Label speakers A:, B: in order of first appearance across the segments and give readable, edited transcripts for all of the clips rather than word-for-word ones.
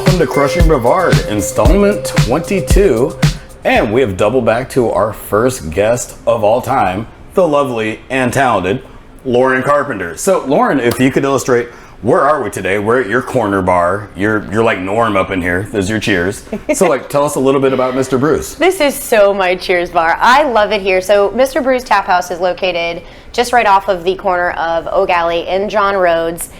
A: welcome to Crushing Brevard, installment 22. And we have doubled back to our first guest of all time, the lovely and talented Lauren Carpenter. So Lauren, if you could illustrate, where are we today? We're at your corner bar. You're like Norm up in here. There's your cheers. So tell us a little bit about Mr. Bruce.
B: This is so my cheers bar. I love it here. So Mr. Bruce Tap House is located just right off of the corner of Oak Alley and John Rhodes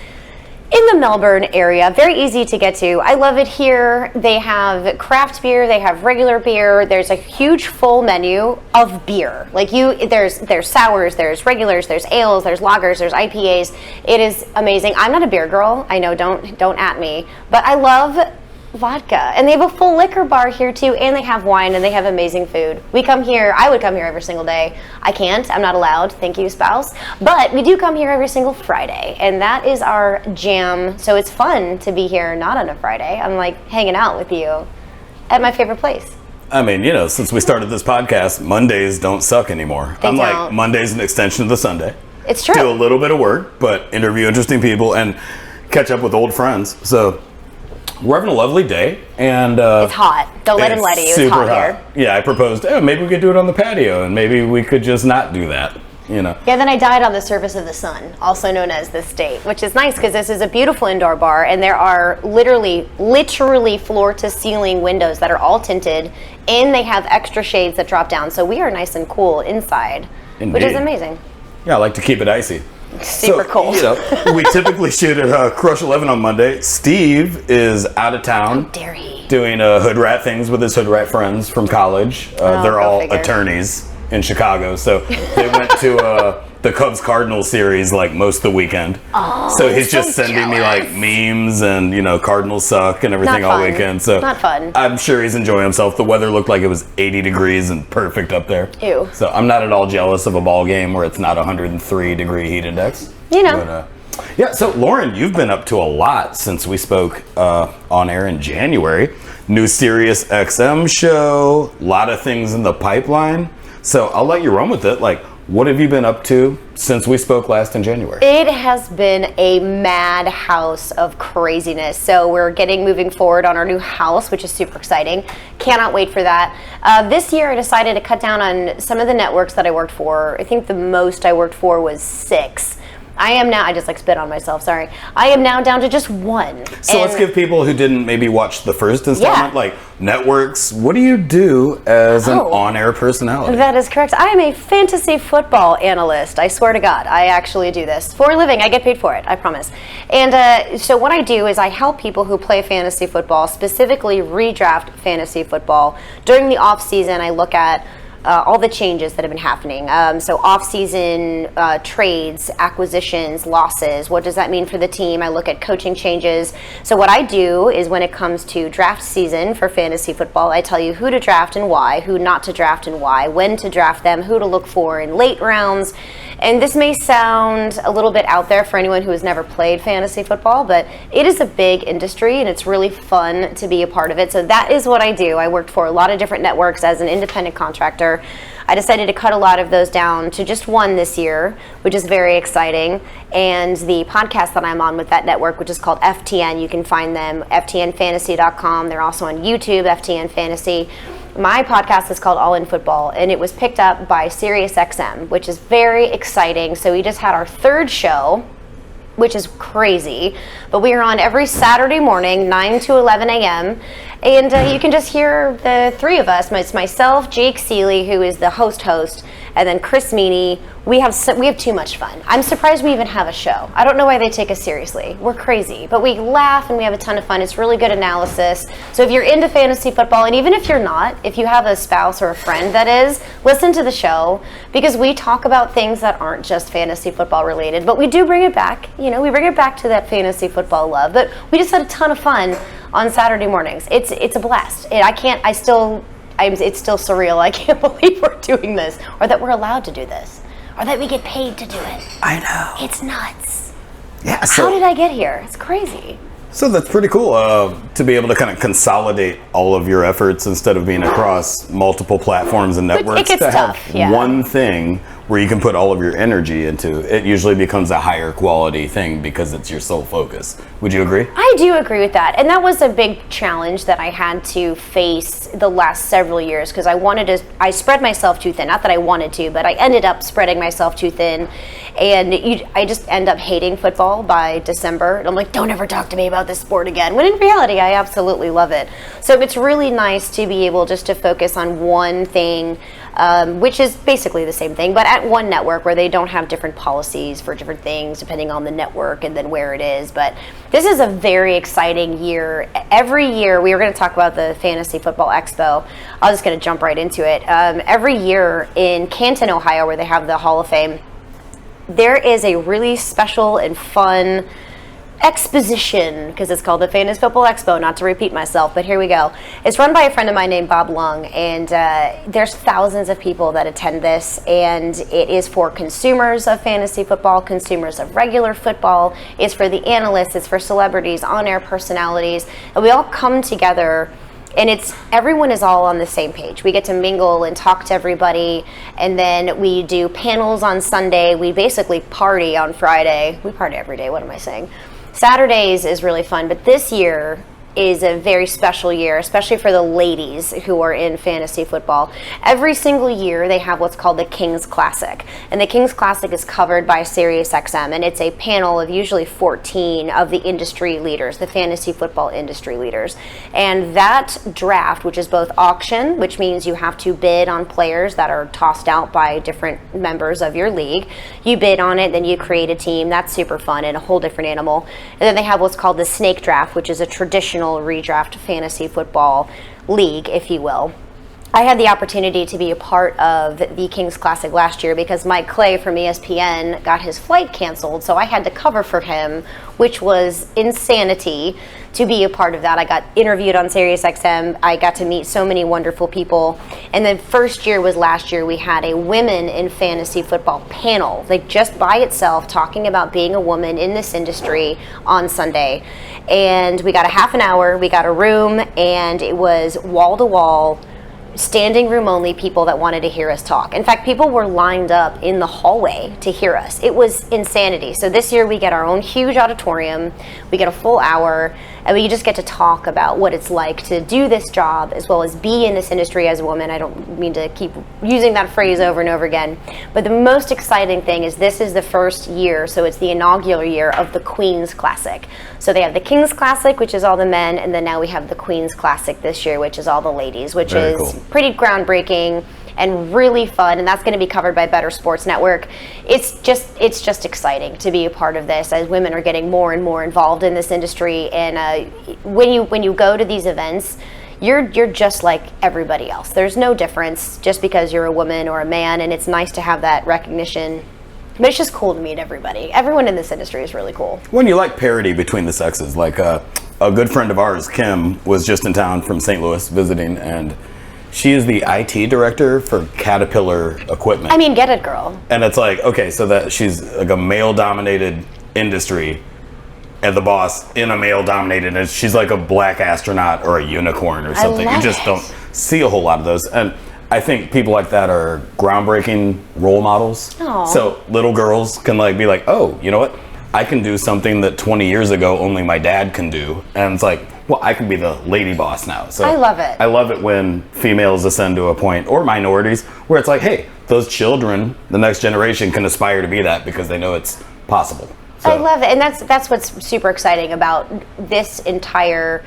B: in the Melbourne area. Very easy to get to. I love it here. They have craft beer, they have regular beer. There's a huge full menu of beer. There's sours, there's regulars, there's ales, there's lagers, there's IPAs. It is amazing. I'm not a beer girl. I know, don't at me. But I love vodka, and they have a full liquor bar here too, and they have wine, and they have amazing food. We come here, I would come here every single day. I can't, I'm not allowed, thank you spouse, but we do come here every single Friday, and that is our jam. So it's fun to be here not on a Friday. I'm like hanging out with you at my favorite place.
A: I mean, since we started this podcast, Mondays don't suck anymore.
B: They don't.
A: Like, Monday's an extension of the Sunday.
B: It's true.
A: Do a little bit of work, but interview interesting people and catch up with old friends. So we're having a lovely day, and
B: it's hot. Don't let him lie to you. It's hot here.
A: Yeah, I proposed, maybe we could do it on the patio, and maybe we could just not do that. Yeah,
B: then I died on the surface of the sun, also known as the state, which is nice because this is a beautiful indoor bar, and there are literally floor to ceiling windows that are all tinted, and they have extra shades that drop down, so we are nice and cool inside. Indeed. Which is amazing.
A: Yeah, I like to keep it icy.
B: Super cold.
A: We typically shoot at Crush 11 on Monday. Steve is out of town.
B: How dare he?
A: Doing hood rat things with his hood rat friends from college. They're all attorneys in Chicago, so they went to the Cubs Cardinals series most of the weekend.
B: Oh,
A: so he's just sending me memes and Cardinals suck and everything all weekend. So
B: not fun.
A: I'm sure he's enjoying himself. The weather looked like it was 80 degrees and perfect up there.
B: Ew.
A: So I'm not at all jealous of a ball game where it's not 103 degree heat index. But, yeah, so Lauren, you've been up to a lot since we spoke on air in January. New Sirius XM show, a lot of things in the pipeline. So I'll let you run with it. What have you been up to since we spoke last in January?
B: It has been a madhouse of craziness. So we're moving forward on our new house, which is super exciting. Cannot wait for that. This year I decided to cut down on some of the networks that I worked for. I think the most I worked for was 6. I am now, I just spit on myself, sorry. I am now down to just 1.
A: So let's give people who didn't maybe watch the first installment, networks, what do you do as an on-air personality?
B: That is correct. I am a fantasy football analyst. I swear to God, I actually do this for a living. I get paid for it, I promise. And so what I do is I help people who play fantasy football, specifically redraft fantasy football. During the off season, I look at all the changes that have been happening. So off-season trades, acquisitions, losses. What does that mean for the team? I look at coaching changes. So what I do is when it comes to draft season for fantasy football, I tell you who to draft and why, who not to draft and why, when to draft them, who to look for in late rounds. And this may sound a little bit out there for anyone who has never played fantasy football, but it is a big industry and it's really fun to be a part of it. So that is what I do. I worked for a lot of different networks as an independent contractor. I decided to cut a lot of those down to just 1 this year, which is very exciting. And the podcast that I'm on with that network, which is called FTN, you can find them ftnfantasy.com. They're also on YouTube, FTN Fantasy. My podcast is called All in Football, and it was picked up by Sirius XM, which is very exciting. So we just had our 3rd show, which is crazy. But we are on every Saturday morning, 9 to 11 a.m., and you can just hear the 3 of us. It's myself, Jake Seeley, who is the host, and then Chris Meany. We have too much fun. I'm surprised we even have a show. I don't know why they take us seriously. We're crazy, but we laugh and we have a ton of fun. It's really good analysis. So if you're into fantasy football, and even if you're not, if you have a spouse or a friend that is, listen to the show, because we talk about things that aren't just fantasy football related, but we do bring it back. We bring it back to that fantasy football love. But we just had a ton of fun on Saturday mornings. It's a blast. It's still surreal. I can't believe we're doing this, or that we're allowed to do this, or that we get paid to do it.
A: I know.
B: It's nuts.
A: Yeah.
B: How did I get here? It's crazy.
A: So that's pretty cool to be able to kind of consolidate all of your efforts instead of being across multiple platforms and networks.
B: It gets
A: to
B: tough,
A: have one thing where you can put all of your energy into, it usually becomes a higher quality thing because it's your sole focus. Would you agree?
B: I do agree with that. And that was a big challenge that I had to face the last several years because I spread myself too thin. Not that I wanted to, but I ended up spreading myself too thin. And I just end up hating football by December. And I'm like, don't ever talk to me about this sport again. When in reality, I absolutely love it. So it's really nice to be able just to focus on one thing, which is basically the same thing, but at one network where they don't have different policies for different things depending on the network and then where it is. But this is a very exciting year. Every year, we were going to talk about the Fantasy Football Expo. I was just going to jump right into it. Every year in Canton, Ohio, where they have the Hall of Fame, there is a really special and fun exposition, because it's called the Fantasy Football Expo, not to repeat myself, but here we go. It's run by a friend of mine named Bob Lung, and there's thousands of people that attend this, and it is for consumers of fantasy football, consumers of regular football, it's for the analysts, it's for celebrities, on-air personalities, and we all come together. And everyone is all on the same page. We get to mingle and talk to everybody, and then we do panels on Sunday. We basically party on Friday. We party every day, what am I saying? Saturdays is really fun, but this year is a very special year, especially for the ladies who are in fantasy football. Every single year they have what's called the King's Classic, and the King's Classic is covered by SiriusXM, and it's a panel of usually 14 of the industry leaders, the fantasy football industry leaders. And that draft, which is both auction, which means you have to bid on players that are tossed out by different members of your league. You bid on it, then you create a team. That's super fun and a whole different animal. And then they have what's called the Snake Draft, which is a traditional redraft fantasy football league, if you will. I had the opportunity to be a part of the King's Classic last year because Mike Clay from ESPN got his flight canceled, so I had to cover for him, which was insanity to be a part of that. I got interviewed on SiriusXM. I got to meet so many wonderful people. And then first year was last year. We had a women in fantasy football panel, like just by itself, talking about being a woman in this industry on Sunday. And we got a half an hour, we got a room, and it was wall to wall, standing room only people that wanted to hear us talk. In fact, people were lined up in the hallway to hear us. It was insanity. So this year we get our own huge auditorium, we get a full hour, and we just get to talk about what it's like to do this job as well as be in this industry as a woman. I don't mean to keep using that phrase over and over again, but the most exciting thing is this is the first year, so it's the inaugural year of the Queen's Classic. So they have the King's Classic, which is all the men, and then now we have the Queen's Classic this year, which is all the ladies, which
A: Very
B: is
A: cool.
B: Pretty groundbreaking and really fun, and that's going to be covered by Better Sports Network. It's just exciting to be a part of this as women are getting more and more involved in this industry. And when you go to these events, you're just like everybody else. There's no difference just because you're a woman or a man, and it's nice to have that recognition. But it's just cool to meet everybody. Everyone in this industry is really cool.
A: When you like parity between the sexes, like a good friend of ours, Kim, was just in town from St. Louis visiting, and she is the IT director for Caterpillar Equipment.
B: I mean, get it, girl.
A: And it's like, okay, so that she's like a male-dominated industry, and the boss in a male-dominated, and she's like a black astronaut or a unicorn or something. You just don't see a whole lot of those. And I think people like that are groundbreaking role models.
B: Aww.
A: So little girls can like be like, oh, you know what? I can do something that 20 years ago only my dad can do. And it's like, well, I can be the lady boss now. So
B: I love it.
A: I love it when females ascend to a point, or minorities, where it's like, hey, those children, the next generation, can aspire to be that because they know it's possible. So,
B: I love it, and that's what's super exciting about this entire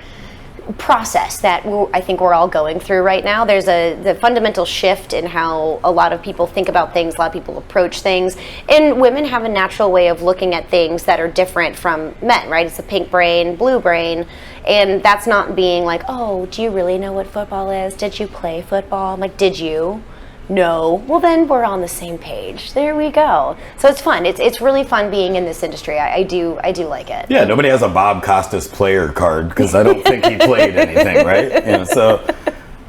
B: process that I think we're all going through right now. There's the fundamental shift in how a lot of people think about things, a lot of people approach things, and women have a natural way of looking at things that are different from men, right? It's a pink brain, blue brain, and that's not being like, oh, do you really know what football is? Did you play football? I'm like, did you? No. Well, then we're on the same page. There we go. So it's fun. It's really fun being in this industry. I do like it.
A: yeah, nobody has a Bob Costas player card because I don't think he played anything, right? You know, so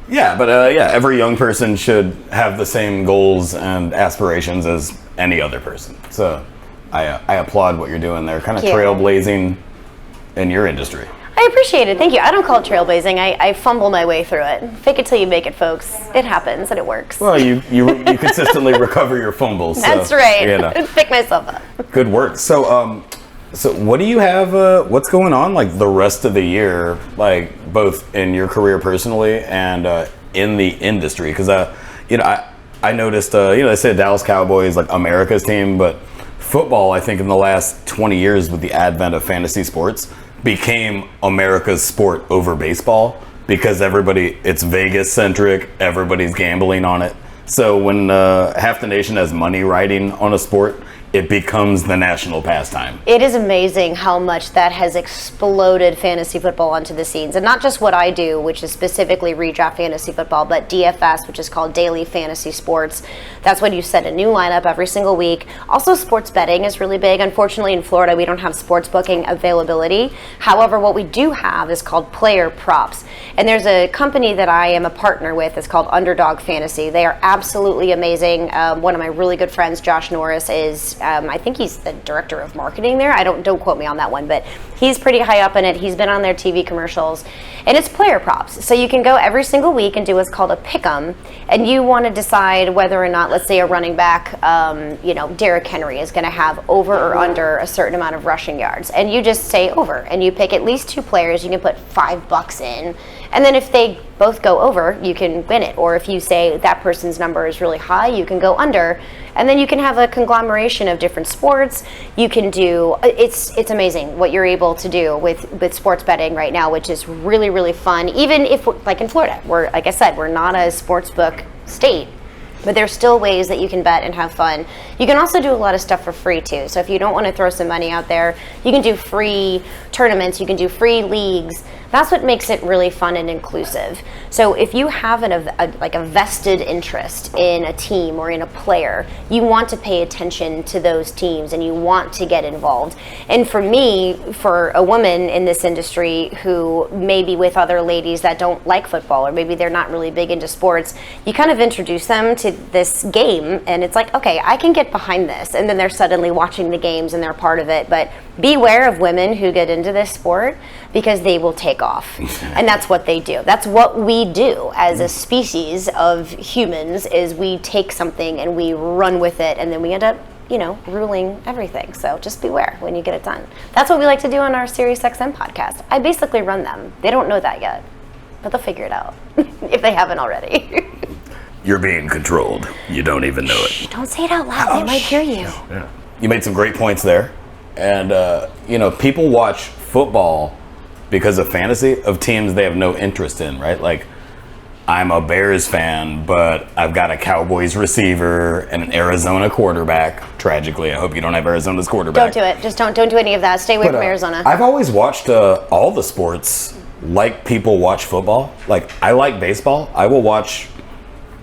A: yeah, but every young person should have the same goals and aspirations as any other person. So I applaud what you're doing there, kind of
B: Thank you.
A: trailblazing in your industry.
B: I appreciate it. Thank you. I don't call it trailblazing. I fumble my way through it. Fake it till you make it, folks. It happens and it works.
A: Well, you consistently recover your fumbles.
B: That's right. Pick myself up.
A: Good work. So what do you have? What's going on like the rest of the year, like both in your career personally and in the industry? Because I noticed they say Dallas Cowboys like America's team, but football, I think in the last 20 years with the advent of fantasy sports, became America's sport over baseball because it's Vegas centric, everybody's gambling on it. So when half the nation has money riding on a sport, it becomes the national pastime.
B: It is amazing how much that has exploded fantasy football onto the scenes. And not just what I do, which is specifically redraft fantasy football, but DFS, which is called Daily Fantasy Sports. That's when you set a new lineup every single week. Also, sports betting is really big. Unfortunately, in Florida, we don't have sports booking availability. However, what we do have is called player props. And there's a company that I am a partner with. It's called Underdog Fantasy. They are absolutely amazing. One of my really good friends, Josh Norris, is I think he's the director of marketing there. Don't quote me on that one, but he's pretty high up in it. He's been on their TV commercials, and it's player props. So you can go every single week and do what's called a pick'em, and you want to decide whether or not, let's say, a running back, Derrick Henry is going to have over or under a certain amount of rushing yards, and you just say over, and you pick at least two players. You can put $5 in, and then if they both go over, you can win it. Or if you say that person's number is really high, you can go under. And then you can have a conglomeration of different sports. You can do, it's amazing what you're able to do with sports betting right now, which is really, really fun. Even if, like in Florida, like I said, we're not a sports book state. But there's still ways that you can bet and have fun. You can also do a lot of stuff for free too. So if you don't want to throw some money out there, you can do free tournaments, you can do free leagues. That's what makes it really fun and inclusive. So if you have a vested interest in a team or in a player, you want to pay attention to those teams and you want to get involved. And for me, for a woman in this industry who may be with other ladies that don't like football, or maybe they're not really big into sports, you kind of introduce them to this game and it's like, okay, I can get behind this. And then they're suddenly watching the games and they're part of it. But beware of women who get into this sport because they will take off. And that's what they do. That's what we do as a species of humans, is we take something and we run with it and then we end up, ruling everything. So just beware when you get it done. That's what we like to do on our Sirius XM podcast. I basically run them. They don't know that yet, but they'll figure it out if they haven't already.
A: You're being controlled. You don't even know it.
B: Shh, don't say it out loud. They might hear you.
A: Yeah. You made some great points there. And, people watch football because of fantasy of teams they have no interest in, right? Like, I'm a Bears fan, but I've got a Cowboys receiver and an Arizona quarterback. Tragically, I hope you don't have Arizona's quarterback.
B: Don't do it. Just don't do any of that. Stay away from Arizona.
A: I've always watched all the sports like people watch football. Like, I like baseball. I will watch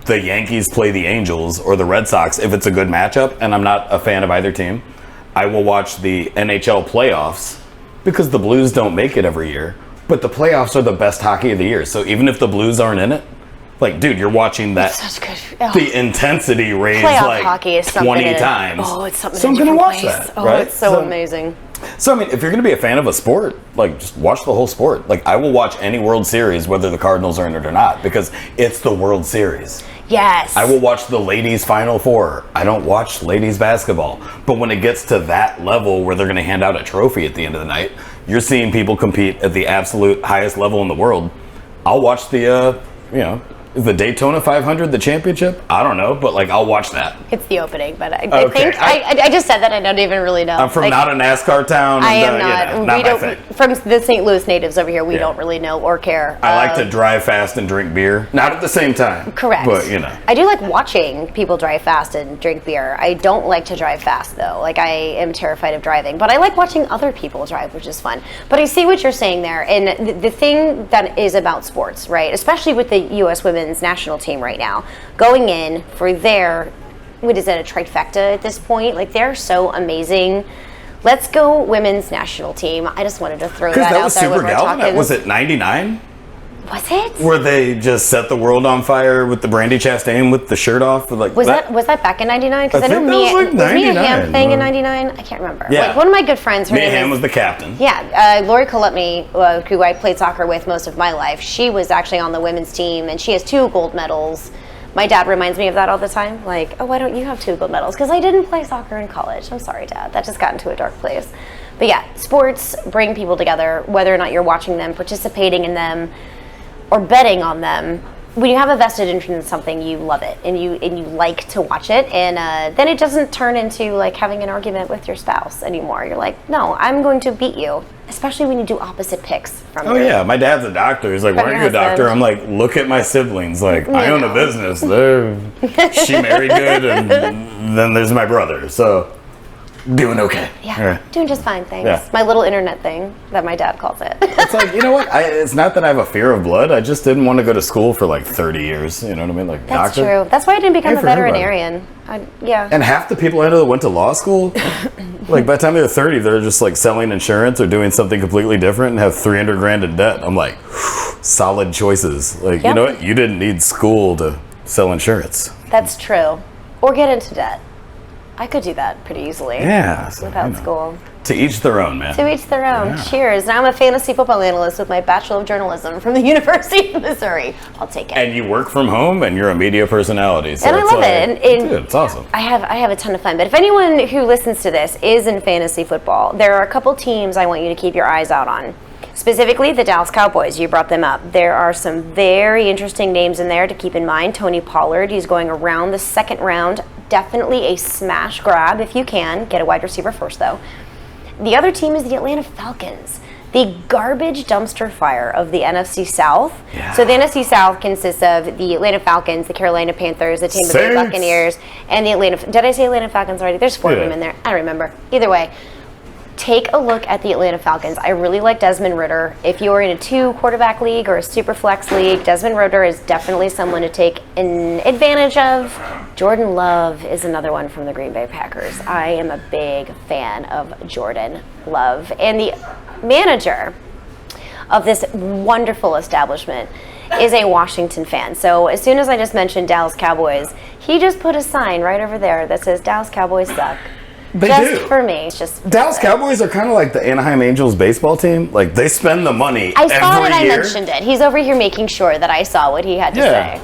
A: the Yankees play the Angels or the Red Sox if it's a good matchup, and I'm not a fan of either team. I will watch the NHL playoffs because the Blues don't make it every year, but the playoffs are the best hockey of the year. So even if the Blues aren't in it, like, dude, you're watching that.
B: It's such good. Oh.
A: The intensity raised
B: playoff hockey is
A: 20 times.
B: It's something.
A: So I'm going to watch that.
B: Oh,
A: right?
B: It's so amazing.
A: So, I mean, if you're going to be a fan of a sport, like, just watch the whole sport. Like, I will watch any World Series, whether the Cardinals are in it or not, because it's the World Series.
B: Yes.
A: I will watch the ladies' Final Four. I don't watch ladies' basketball. But when it gets to that level where they're going to hand out a trophy at the end of the night, you're seeing people compete at the absolute highest level in the world. I'll watch the, is the Daytona 500 the championship? I don't know, but, like, I'll watch that.
B: It's the opening, but I think I just said that. I don't even really know.
A: I'm from not a NASCAR town.
B: I am not.
A: Not
B: we
A: my
B: don't.
A: thing.
B: From the St. Louis natives over here, we don't really know or care.
A: I like to drive fast and drink beer. Not at the same time.
B: Correct.
A: But,
B: I do like watching people drive fast and drink beer. I don't like to drive fast, though. Like, I am terrified of driving. But I like watching other people drive, which is fun. But I see what you're saying there. And the thing that is about sports, right, especially with the U.S. women's national team right now, going in for their, what is it, a trifecta at this point? Like, they're so amazing. Let's go women's national team. I just wanted to throw that out there.
A: Because that was Super Galvin. Was it 99?
B: Was it?
A: Where they just set the world on fire with the Brandy Chastain with the shirt off? Like
B: was that back in '99? Because I know was Mia Hamm playing in '99. I can't remember.
A: Yeah.
B: Like, one of my good friends, her
A: Mia
B: name
A: Hamm was the captain.
B: Yeah, Lori Kolutny, who I played soccer with most of my life. She was actually on the women's team, and she has 2 gold medals. My dad reminds me of that all the time. Like, oh, why don't you have 2 gold medals? Because I didn't play soccer in college. I'm sorry, Dad. That just got into a dark place. But yeah, sports bring people together, whether or not you're watching them, participating in them, or betting on them. When you have a vested interest in something, you love it and you like to watch it, and then it doesn't turn into like having an argument with your spouse anymore. You're like, no, I'm going to beat you, especially when you do opposite picks from.
A: Oh yeah, my dad's a doctor. He's like, why are you a doctor? I'm like, look at my siblings. Like, I own a business. She married good, and then there's my brother. So. Doing okay.
B: Yeah, doing just fine, thanks. Yeah. My little internet thing that my dad calls it.
A: It's like, you know what? It's not that I have a fear of blood. I just didn't want to go to school for like 30 years. You know what I mean? Like,
B: that's
A: doctor.
B: True. That's why I didn't become a veterinarian. Yeah.
A: And half the people I know that went to law school, like by the time they're 30, they're just like selling insurance or doing something completely different and have 300 grand in debt. I'm like, solid choices. Like, you know what? You didn't need school to sell insurance.
B: That's true. Or get into debt. I could do that pretty easily.
A: Yeah.
B: So, without school.
A: To each their own, man.
B: To each their own. Yeah. Cheers. Now I'm a fantasy football analyst with my Bachelor of Journalism from the University of Missouri. I'll take it.
A: And you work from home, and you're a media personality. So
B: and I love it. And
A: dude, it's awesome.
B: I have a ton of fun. But if anyone who listens to this is in fantasy football, there are a couple teams I want you to keep your eyes out on. Specifically, the Dallas Cowboys. You brought them up. There are some very interesting names in there to keep in mind. Tony Pollard, he's going around the 2nd round. Definitely a smash grab if you can. Get a wide receiver first, though. The other team is the Atlanta Falcons, the garbage dumpster fire of the NFC South. Yeah. So the NFC South consists of the Atlanta Falcons, the Carolina Panthers, the Tampa Bay Buccaneers, and the Atlanta... Did I say Atlanta Falcons already? There's 4 of them in there. I don't remember. Either way. Take a look at the Atlanta Falcons. I really like Desmond Ridder. If you're in a 2-quarterback league or a super flex league, Desmond Ridder is definitely someone to take an advantage of. Jordan Love is another one from the Green Bay Packers. I am a big fan of Jordan Love. And the manager of this wonderful establishment is a Washington fan. So as soon as I just mentioned Dallas Cowboys, he just put a sign right over there that says Dallas Cowboys suck.
A: They
B: just
A: do.
B: For me. It's just
A: Dallas Cowboys are kind of like the Anaheim Angels baseball team. Like, they spend the money
B: I saw
A: every
B: that
A: year.
B: I mentioned it. He's over here making sure that I saw what he had to say.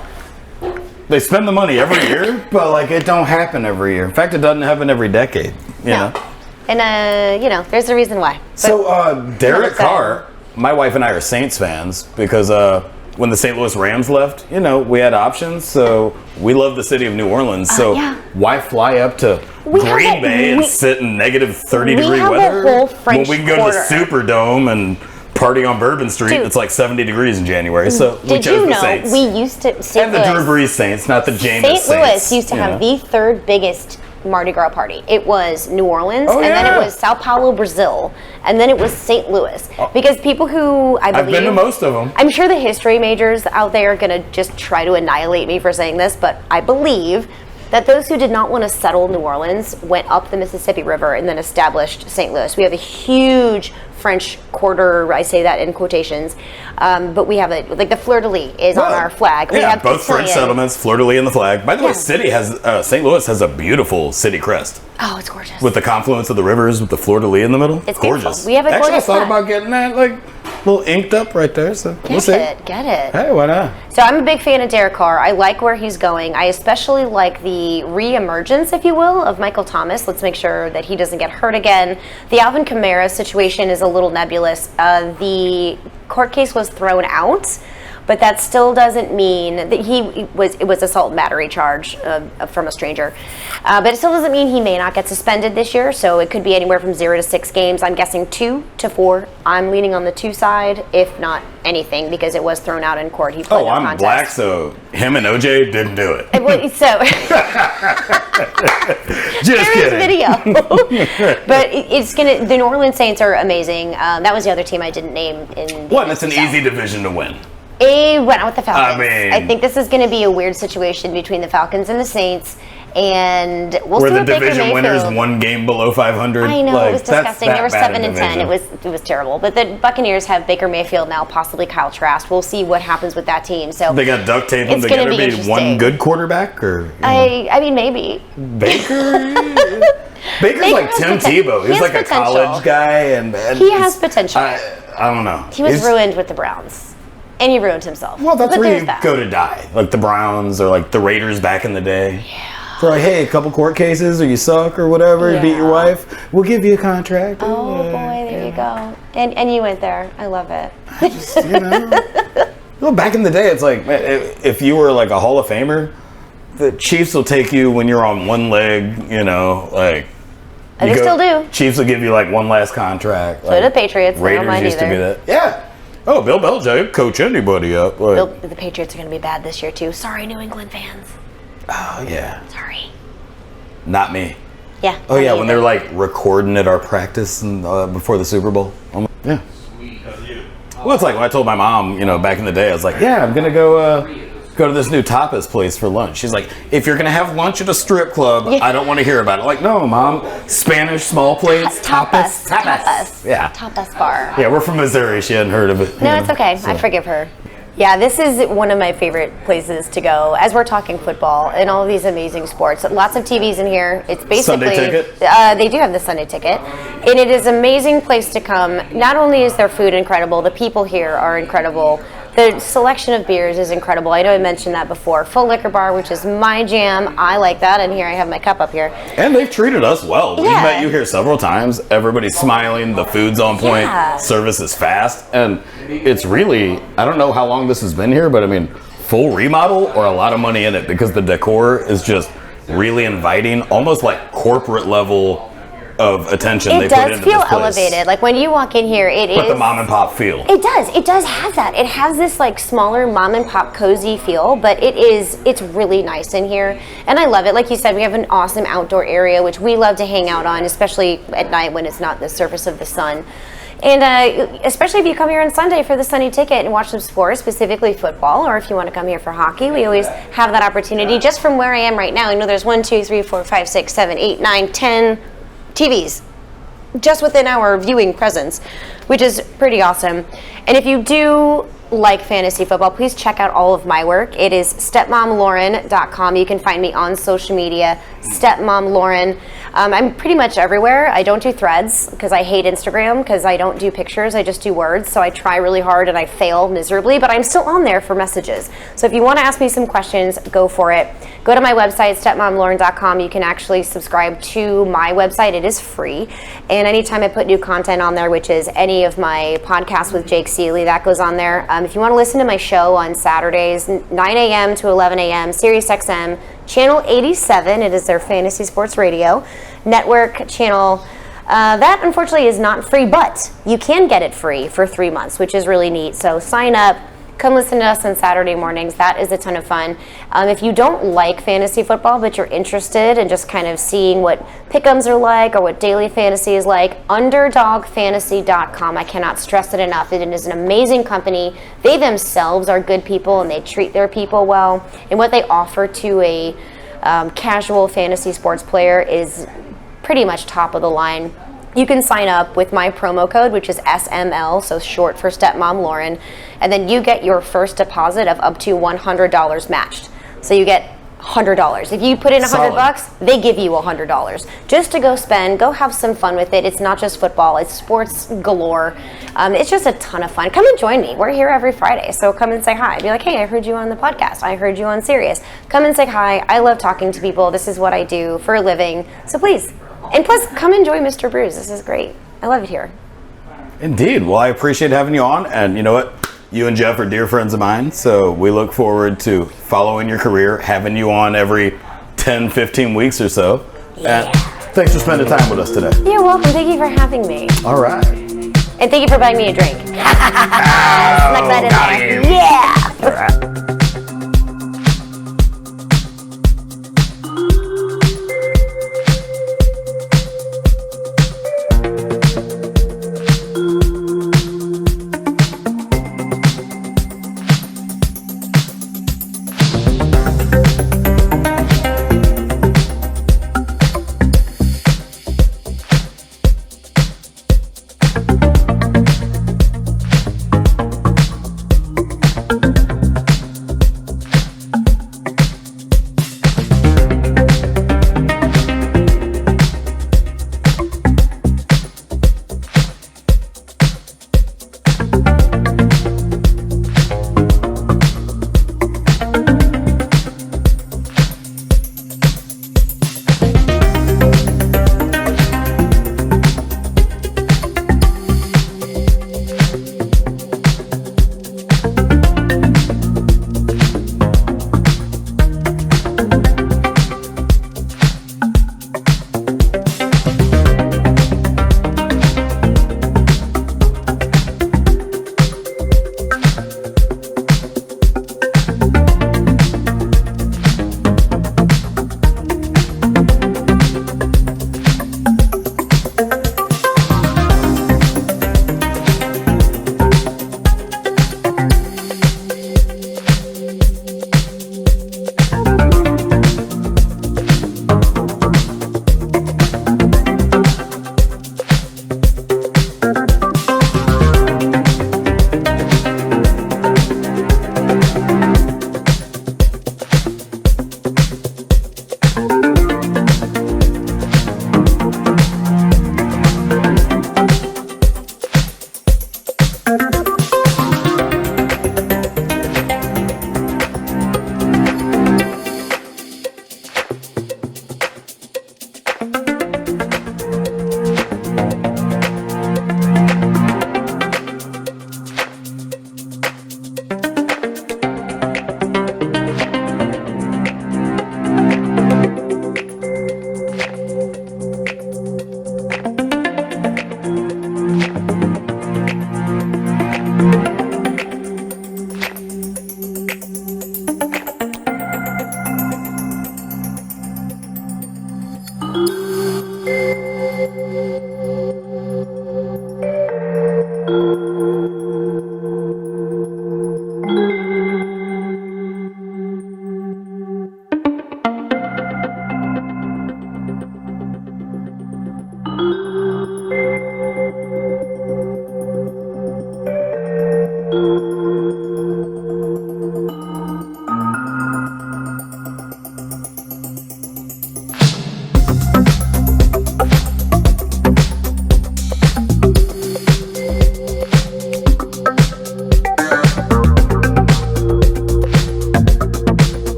A: They spend the money every year, but like it don't happen every year. In fact, it doesn't happen every decade. You know?
B: And there's a reason why. But
A: so Derek Carr, my wife and I are Saints fans because when the St. Louis Rams left, we had options. So we love the city of New Orleans. So why fly up to Green Bay and sit in negative 30-degree weather when we can go to the Superdome and party on Bourbon Street? It's like 70 degrees in January. So we chose the Saints.
B: We used to
A: and the Drew Brees Saints, not the Jameis Saints.
B: St. Louis used to have the 3rd biggest Mardi Gras party. It was New Orleans, then it was Sao Paulo, Brazil, and then it was St. Louis. Because people who I've
A: been to most of them.
B: I'm sure the history majors out there are going to just try to annihilate me for saying this, but I believe that those who did not want to settle New Orleans went up the Mississippi River and then established St. Louis. We have a huge French Quarter, I say that in quotations, but we have the fleur-de-lis is on our flag. We have
A: both French settlements, fleur-de-lis in the flag. By the way, St. Louis has a beautiful city crest.
B: Oh, it's gorgeous.
A: With the confluence of the rivers with the fleur-de-lis in the middle.
B: It's
A: gorgeous.
B: Beautiful. We have a
A: Actually,
B: gorgeous
A: I thought about getting that a little inked up right there. So we'll see.
B: Get it.
A: Hey, why not?
B: So I'm a big fan of Derek Carr. I like where he's going. I especially like the re-emergence, if you will, of Michael Thomas. Let's make sure that he doesn't get hurt again. The Alvin Kamara situation is a little nebulous. The court case was thrown out, but that still doesn't mean that it was assault and battery charge from a stranger. But it still doesn't mean he may not get suspended this year, so it could be anywhere from 0 to 6 games. I'm guessing 2 to 4. I'm leaning on the 2 side, if not anything, because it was thrown out in court. He played no
A: I'm
B: contest.
A: Black, so him and OJ didn't do it. Just kidding.
B: Video. But the New Orleans Saints are amazing. That was the other team I didn't name.
A: It's an easy division to win.
B: It went out with the Falcons.
A: I mean,
B: I think this is going to be a weird situation between the Falcons and the Saints. And we'll
A: Where
B: see
A: the
B: what Baker
A: division winners
B: Mayfield.
A: one game below 500.
B: I know,
A: like,
B: it was disgusting. They were 7-10.
A: division.
B: It was terrible. But the Buccaneers have Baker Mayfield now, possibly Kyle Trask. We'll see what happens with that team. So
A: they got duct tape them
B: it's gonna
A: together.
B: be
A: Be one good quarterback, or
B: I mean, maybe
A: Baker. Baker's like Tim Tebow. He's like a college guy, and
B: he has potential.
A: I don't know.
B: He was ruined with the Browns, and he ruined himself.
A: Well, that's
B: but
A: where you go to die, like the Browns or like the Raiders back in the day.
B: Yeah.
A: They're like, hey, a couple court cases, or you suck, or whatever. You beat your wife. We'll give you a contract.
B: Oh boy, there you go. And you went there. I love it.
A: Just, well, back in the day, it's like if you were like a Hall of Famer, the Chiefs will take you when you're on one leg. Like.
B: They still do.
A: Chiefs will give you like one last contract.
B: So do the Patriots.
A: Raiders used to be that. Yeah. Oh, Bill Belichick coach anybody up.
B: The Patriots are going to be bad this year too. Sorry, New England fans.
A: Oh yeah.
B: Sorry.
A: Not me.
B: Yeah.
A: Oh yeah, when they're like recording at our practice and before the Super Bowl. Yeah. Well, it's like when I told my mom, back in the day, I was like, yeah, I'm gonna go to this new tapas place for lunch. She's like, if you're gonna have lunch at a strip club, I don't want to hear about it. Like, no, Mom, Spanish small plates, tapas. Yeah.
B: Tapas bar.
A: Yeah, we're from Missouri. She hadn't heard of it.
B: No, it's okay. So. I forgive her. Yeah, this is one of my favorite places to go as we're talking football and all of these amazing sports. Lots of TVs in here. It's basically
A: Sunday ticket?
B: They do have the Sunday ticket, and it is an amazing place to come. Not only is their food incredible, the people here are incredible. The selection of beers is incredible. I know I mentioned that before. Full liquor bar, which is my jam. I like that. And here I have my cup up here.
A: And they've treated us well. We've met you here several times. Everybody's smiling. The food's on point.
B: Yeah.
A: Service is fast. And it's really, I don't know how long this has been here, but I mean, full remodel or a lot of money in it because the decor is just really inviting, almost like corporate level of attention they put into this place.
B: It does feel elevated. Like when you walk in here,
A: But the mom and pop feel.
B: It does. It does have that. It has this like smaller mom and pop cozy feel, but it's really nice in here. And I love it. Like you said, we have an awesome outdoor area, which we love to hang out on, especially at night when it's not the surface of the sun. And especially if you come here on Sunday for the Sunday ticket and watch some sports, specifically football, or if you want to come here for hockey, we always have that opportunity. Just from where I am right now, I know there's 1, 2, 3, 4, 5, 6, 7, 8, 9, 10 TVs just within our viewing presence, which is pretty awesome. And if you do like fantasy football, please check out all of my work. It is stepmomlauren.com. You can find me on social media, stepmomlauren. I'm pretty much everywhere. I don't do threads because I hate Instagram because I don't do pictures. I just do words. So I try really hard and I fail miserably, but I'm still on there for messages. So if you want to ask me some questions, go for it. Go to my website, stepmomlauren.com. You can actually subscribe to my website. It is free. And anytime I put new content on there, which is any of my podcasts with Jake Seeley, that goes on there. If you want to listen to my show on Saturdays, 9 a.m. to 11 a.m., Sirius XM, Channel 87, it is their fantasy sports radio network channel. That unfortunately is not free, but you can get it free for 3 months, which is really neat. So sign up. Come listen to us on Saturday mornings. That is a ton of fun. If you don't like fantasy football, but you're interested in just kind of seeing what pick'ems are like or what daily fantasy is like, underdogfantasy.com. I cannot stress it enough. It is an amazing company. They themselves are good people and they treat their people well. And what they offer to a casual fantasy sports player is pretty much top of the line. You can sign up with my promo code, which is SML, so short for Stepmom Lauren, and then you get your first deposit of up to $100 matched. So you get $100. If you put in $100, they give you $100 just to go spend, go have some fun with it. It's not just football; it's sports galore. It's just a ton of fun. Come and join me. We're here every Friday, so come and say hi. Be like, hey, I heard you on the podcast. I heard you on Sirius. Come and say hi. I love talking to people. This is what I do for a living. So please. And plus, come enjoy Mr. Brews. This is great. I love it here.
A: Indeed. Well, I appreciate having you on. And you know what? You and Jeff are dear friends of mine. So we look forward to following your career, having you on every 10, 15 weeks or so.
B: Yeah.
A: And thanks for spending time with us today.
B: You're welcome. Thank you for having me.
A: All right.
B: And thank you for buying me a drink. Snuck that in there. Yeah.